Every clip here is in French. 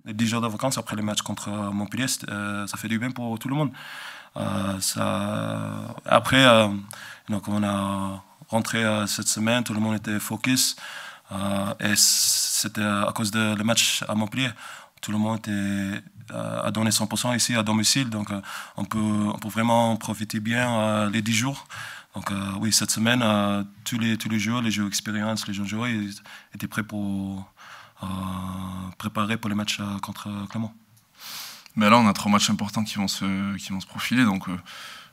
les 10 jours de vacances après le match contre Montpellier, ça fait du bien pour tout le monde. Après, donc on a rentré cette semaine, tout le monde était focus. Et c'était à cause de le match à Montpellier. Tout le monde a donné 100% ici à domicile. Donc on peut vraiment profiter bien les 10 jours. Donc oui, cette semaine, tous les joueurs, les joueurs expérience, les jeunes joueurs, ils étaient prêts pour préparer pour le match contre Clermont. Ben là, on a 3 matchs importants qui vont se profiler. Donc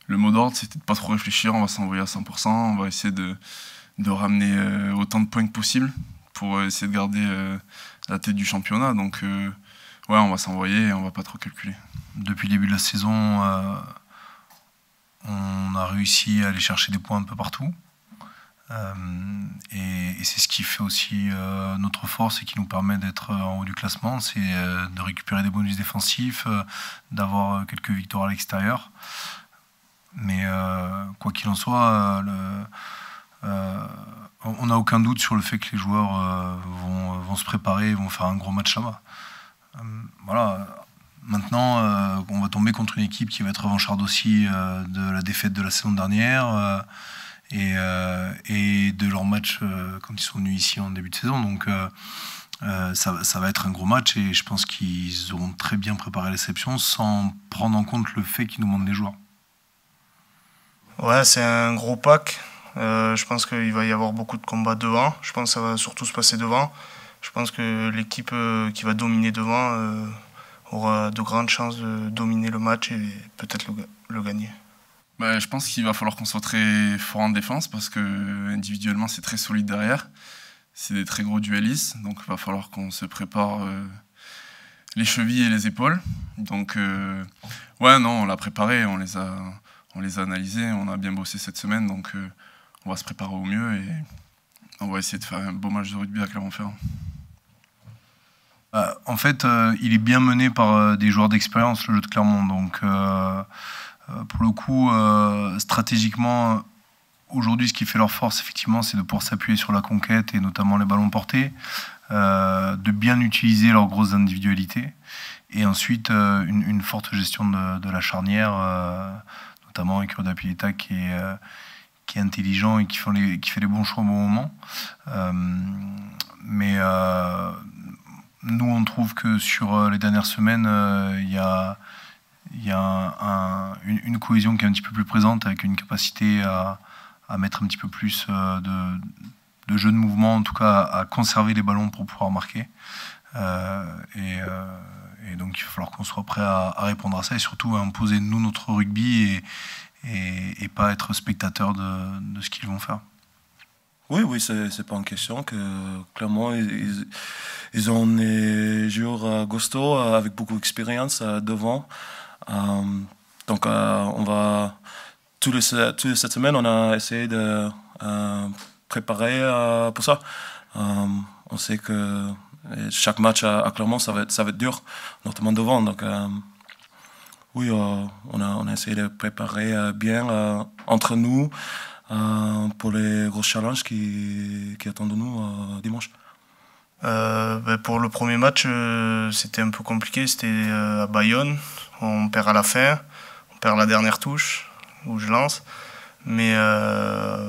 le mot d'ordre, c'était de pas trop réfléchir. On va s'envoyer à 100%. On va essayer de ramener autant de points que possible pour essayer de garder la tête du championnat. Donc ouais, on va s'envoyer et on va pas trop calculer. Depuis le début de la saison, on a réussi à aller chercher des points un peu partout. Et c'est ce qui fait aussi notre force et qui nous permet d'être en haut du classement, c'est de récupérer des bonus défensifs, d'avoir quelques victoires à l'extérieur. Mais quoi qu'il en soit, on n'a aucun doute sur le fait que les joueurs vont se préparer, vont faire un gros match là-bas. Voilà. Maintenant, on va tomber contre une équipe qui va être revancharde aussi de la défaite de la saison dernière et de leur match quand ils sont venus ici en début de saison. Donc ça va être un gros match et je pense qu'ils auront très bien préparé la réception sans prendre en compte le fait qu'il nous manque des joueurs. Ouais, c'est un gros pack. Je pense qu'il va y avoir beaucoup de combats devant. Je pense que ça va surtout se passer devant. Je pense que l'équipe qui va dominer devant aura de grandes chances de dominer le match et peut-être le gagner. Bah, je pense qu'il va falloir qu'on soit très fort en défense parce que individuellement c'est très solide derrière. C'est des très gros duellistes, donc il va falloir qu'on se prépare les chevilles et les épaules. Donc ouais, non, on l'a préparé, on les a analysés, on a bien bossé cette semaine, donc on va se préparer au mieux et on va essayer de faire un beau match de rugby à Clermont-Ferrand. En fait, il est bien mené par des joueurs d'expérience, le jeu de Clermont. Donc, pour le coup, stratégiquement, aujourd'hui, ce qui fait leur force, effectivement, c'est de pouvoir s'appuyer sur la conquête et notamment les ballons portés, de bien utiliser leurs grosses individualités et ensuite une forte gestion de la charnière, notamment avec Roda Pileta qui est intelligent et qui fait les bons choix au bon moment. Mais nous, on trouve que sur les dernières semaines, il y a une cohésion qui est un petit peu plus présente, avec une capacité à mettre un petit peu plus de jeu de mouvement, en tout cas à conserver les ballons pour pouvoir marquer. Et donc il va falloir qu'on soit prêt à répondre à ça et surtout à imposer nous notre rugby et pas être spectateur de ce qu'ils vont faire. Oui, c'est pas une question que clairement ils ont des joueurs costauds avec beaucoup d'expérience devant. Donc on va toute cette semaine on a essayé de préparer pour ça. On sait que chaque match à Clermont ça va être dur, notamment devant. Donc oui, on a essayé de préparer bien entre nous. Pour les gros challenges qui attendent de nous dimanche. Pour le premier match, c'était un peu compliqué. C'était à Bayonne. On perd à la fin. On perd la dernière touche où je lance. Mais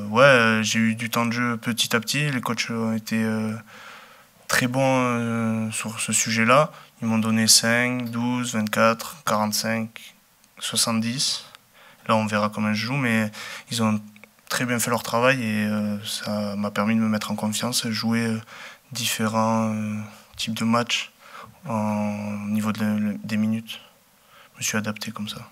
ouais, j'ai eu du temps de jeu petit à petit. Les coachs ont été très bons sur ce sujet-là. Ils m'ont donné 5, 12, 24, 45, 70. Là, on verra comment je joue. Mais ils ont très bien fait leur travail et ça m'a permis de me mettre en confiance, jouer différents types de matchs au niveau des minutes. Je me suis adapté comme ça.